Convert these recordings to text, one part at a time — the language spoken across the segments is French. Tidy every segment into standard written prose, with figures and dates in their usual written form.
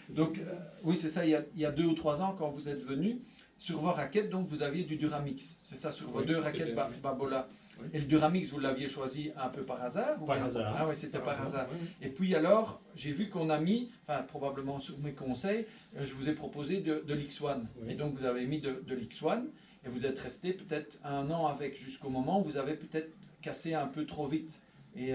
Donc, oui, c'est ça, il y a 2 ou 3 ans, quand vous êtes venu, sur vos raquettes, donc vous aviez du Duramix. C'est ça, sur vos deux raquettes Babolat. Oui. Et le Duramix, vous l'aviez choisi un peu par hasard? Par hasard. Ah oui, c'était par hasard. Oui. Et puis alors, j'ai vu qu'on a mis, enfin probablement sur mes conseils, je vous ai proposé de l'X1. Oui. Et donc vous avez mis de l'X1, et vous êtes resté peut-être 1 an avec, jusqu'au moment où vous avez peut-être cassé un peu trop vite. Et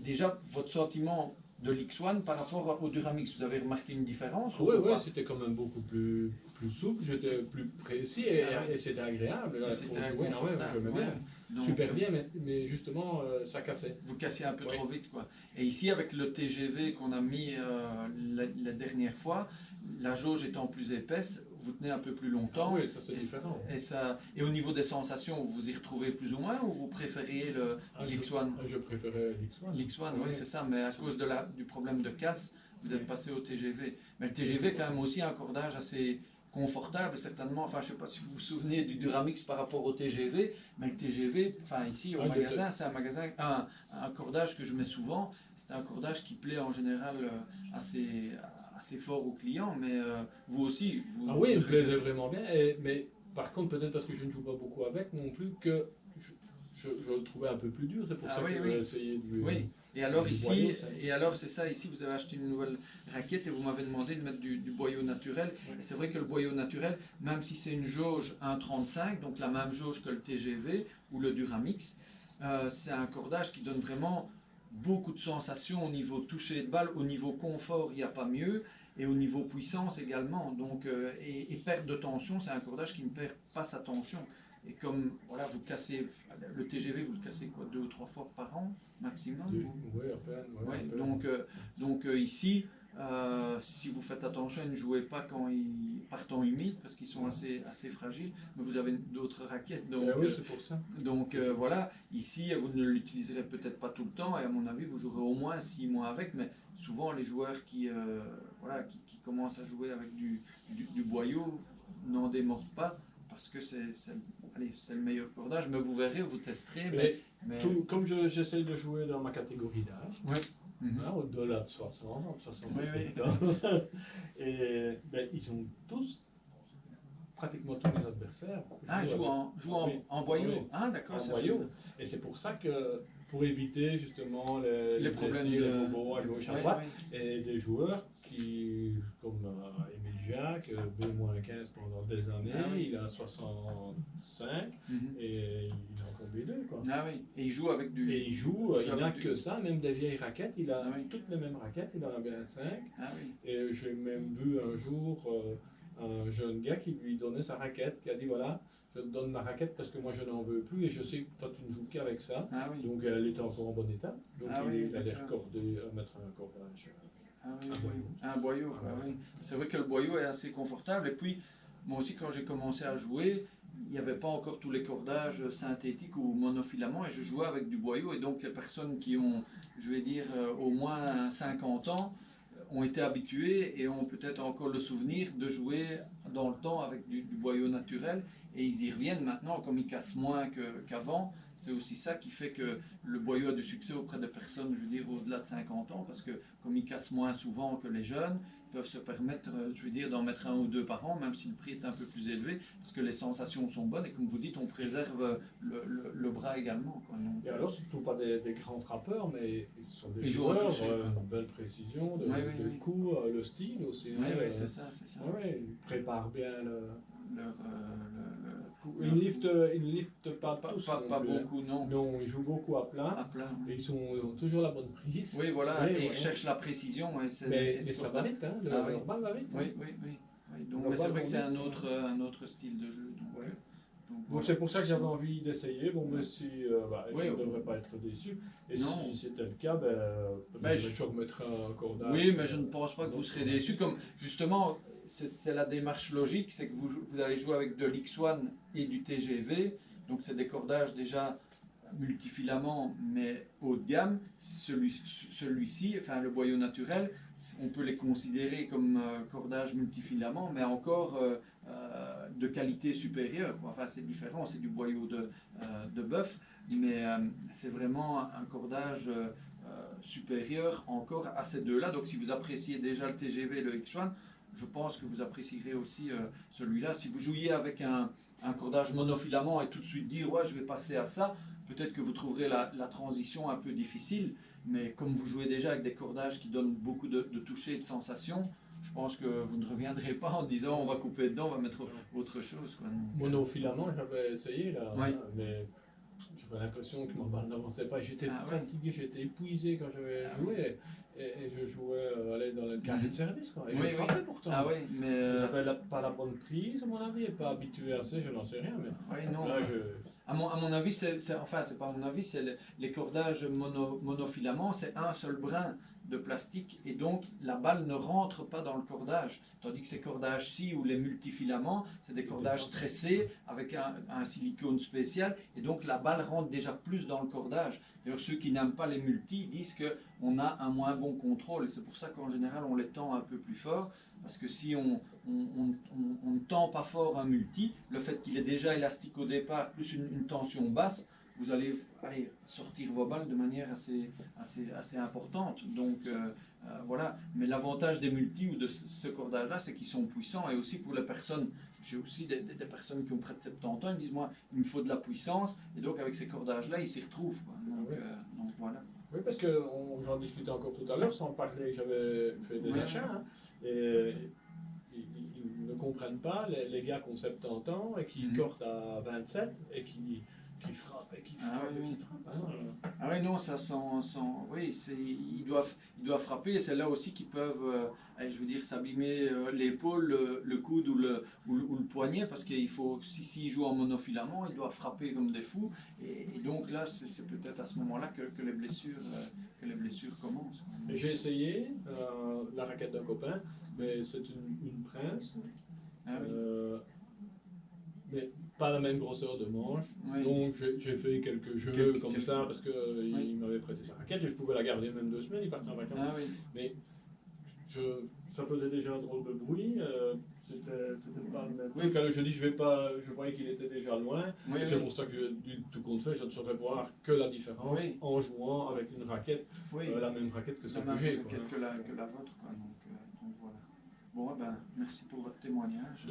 déjà, votre sentiment de l'X1 par rapport au Duramix, vous avez remarqué une différence? Oui, oui, c'était quand même beaucoup plus souple, j'étais plus précis et c'était agréable. C'était jouer, j'aimais bien. Donc, super bien, mais justement, ça cassait. Vous cassiez un peu trop vite, quoi. Et ici, avec le TGV qu'on a mis la dernière fois, la jauge étant plus épaisse, vous tenez un peu plus longtemps. Oui, ça c'est différent. Et au niveau des sensations, vous y retrouvez plus ou moins, ou vous préfériez l'X1? Je préférais l'X1. L'X1, oui, c'est ça, mais à cause du problème de casse, vous êtes passé au TGV. Mais le TGV, quand même aussi un cordage assez confortable, certainement. Enfin, je ne sais pas si vous vous souvenez du Duramix par rapport au TGV, mais le TGV, enfin ici au magasin, c'est un cordage que je mets souvent. C'est un cordage qui plaît en général assez fort aux clients, mais vous aussi. Ah oui, il me plaisait vraiment bien, mais par contre, peut-être parce que je ne joue pas beaucoup avec non plus, que je le trouvais un peu plus dur, c'est pour ça que j'ai essayé de... Oui, et alors ici, c'est ça, ici vous avez acheté une nouvelle raquette et vous m'avez demandé de mettre du boyau naturel. Oui. Et c'est vrai que le boyau naturel, même si c'est une jauge 1,35, donc la même jauge que le TGV ou le Duramix, c'est un cordage qui donne vraiment beaucoup de sensations au niveau toucher de balle, au niveau confort, il n'y a pas mieux, et au niveau puissance également. Donc, et perte de tension, c'est un cordage qui ne perd pas sa tension. Et comme voilà, vous cassez le TGV, vous le cassez quoi, 2 ou 3 fois par an maximum? Oui, à peine. Ouais, donc ici, si vous faites attention, ne jouez pas quand ils partent en humide parce qu'ils sont assez fragiles. Mais vous avez d'autres raquettes, donc oui, c'est pour ça. Donc voilà, ici vous ne l'utiliserez peut-être pas tout le temps et à mon avis vous jouerez au moins 6 mois avec. Mais souvent les joueurs qui commencent à jouer avec du boyau n'en démordent pas. Parce que c'est le meilleur cordage, mais vous verrez, vous testerez. Mais... Comme j'essaie de jouer dans ma catégorie d'âge, au-delà de 60, 68 ans, et ils ont tous, pratiquement tous mes adversaires, jouent en boyau. Oui. Ah d'accord. En boyau. Et c'est pour ça que, pour éviter justement les problèmes de bobos à gauche, à droite, et des joueurs qui, comme Émile Jacques, B-15 pendant des années, il a 65, et il en combat 2, quoi. Ah oui, et il joue avec du... Et il n'a que ça, même des vieilles raquettes, il a toutes les mêmes raquettes, il en a bien 5, et j'ai même vu un jour... un jeune gars qui lui donnait sa raquette, qui a dit voilà, je te donne ma raquette parce que moi je n'en veux plus et je sais que toi tu ne joues qu'avec ça. Donc elle était encore en bon état. Donc il allait mettre un cordage. Un boyau. Oui. C'est vrai que le boyau est assez confortable. Et puis moi aussi quand j'ai commencé à jouer, il n'y avait pas encore tous les cordages synthétiques ou monofilaments et je jouais avec du boyau. Et donc les personnes qui ont, je vais dire, au moins 50 ans, ont été habitués et ont peut-être encore le souvenir de jouer dans le temps avec du boyau naturel et ils y reviennent maintenant comme ils cassent moins qu'avant. C'est aussi ça qui fait que le boyau a du succès auprès de personnes, je veux dire, au-delà de 50 ans parce que comme ils cassent moins souvent que les jeunes, ils peuvent se permettre, je veux dire, d'en mettre 1 ou 2 par an, même si le prix est un peu plus élevé, parce que les sensations sont bonnes et comme vous dites, on préserve le bras également, quoi. Donc, et alors, ce ne sont pas des grands frappeurs, mais ils sont des joueurs, une belle précision, de coup, le style aussi. Oui, c'est ça. Ils préparent bien ils ne liftent pas tous. Pas beaucoup, non. Non, ils jouent beaucoup à plat. Et ils ont toujours la bonne prise. Oui, voilà, et ils cherchent la précision. Mais ça va vite, hein, leur balle va vite. Oui. Donc, mais c'est vrai que c'est un autre style de jeu. Donc c'est pour ça que j'avais envie d'essayer. Bon, mais si je ne devrais pas être déçu. Et si c'était le cas, je remettrai un cordage. Oui, mais je ne pense pas que vous serez déçu. Comme justement, c'est la démarche logique, c'est que vous allez jouer avec de l'X1 et du TGV. Donc c'est des cordages déjà multifilaments, mais haut de gamme. Celui-ci, enfin le boyau naturel, on peut les considérer comme cordages multifilaments, mais encore de qualité supérieure. Enfin, c'est différent, c'est du boyau de bœuf, mais c'est vraiment un cordage supérieur encore à ces deux-là. Donc si vous appréciez déjà le TGV et le X1, je pense que vous apprécierez aussi celui-là. Si vous jouiez avec un cordage monofilament et tout de suite dire ouais je vais passer à ça, peut-être que vous trouverez la transition un peu difficile, mais comme vous jouez déjà avec des cordages qui donnent beaucoup de toucher et de sensations, je pense que vous ne reviendrez pas en disant on va couper dedans, on va mettre autre chose, quoi. Monofilament, j'avais essayé là, oui. Mais j'avais l'impression que ma balle n'avançait pas. J'étais fatigué, j'étais épuisé quand j'avais joué. Et je jouais dans le carré de service, quoi. Et je frappais pourtant. Ah oui, mais j'avais pas la bonne prise, à mon avis, et pas habitué à ça, je n'en sais rien. Mais oui, non. Là, à mon avis, enfin, c'est pas mon avis, c'est les cordages monofilaments, c'est un seul brin de plastique et donc la balle ne rentre pas dans le cordage. Tandis que ces cordages-ci ou les multifilaments, c'est des cordages tressés avec un silicone spécial et donc la balle rentre déjà plus dans le cordage. D'ailleurs, ceux qui n'aiment pas les multis disent qu'on a un moins bon contrôle et c'est pour ça qu'en général on les tend un peu plus fort. Parce que si on ne tend pas fort un multi, le fait qu'il est déjà élastique au départ, plus une tension basse, vous allez sortir vos balles de manière assez importante. Donc voilà. Mais l'avantage des multis ou de ce cordage-là, c'est qu'ils sont puissants. Et aussi pour les personnes, j'ai aussi des personnes qui ont près de 70 ans, ils me disent moi, il me faut de la puissance. Et donc avec ces cordages-là, ils s'y retrouvent, quoi. Donc voilà. Oui, parce que j'en discutais encore tout à l'heure, sans parler que j'avais fait des achats. Hein. Et ils ne comprennent pas, les gars qui ont 70 ans et qui cordent à 27 et qui frappent et qui frappent et qui frappent. Ah oui, non, ça oui, ils doivent frapper et c'est là aussi qu'ils peuvent, je veux dire, s'abîmer l'épaule, le coude ou le poignet parce qu'il faut, s'ils jouent en monofilament, ils doivent frapper comme des fous et donc là, c'est peut-être à ce moment-là que les blessures commencent. J'ai essayé la raquette d'un copain, mais c'est une Prince, mais pas la même grosseur de manche. Oui. Donc j'ai fait quelques jeux comme ça parce qu'il m'avait prêté sa raquette et je pouvais la garder même 2 semaines, il partait en vacances. Oui. Mais ça faisait déjà un drôle de bruit, c'était pas le même. Oui, quand je dis je voyais qu'il était déjà loin, c'est pour ça que tout compte fait, je ne saurais voir que la différence en jouant avec une raquette, la même raquette que celle que j'ai. Que la vôtre, quoi. Donc voilà. Bon, merci pour votre témoignage.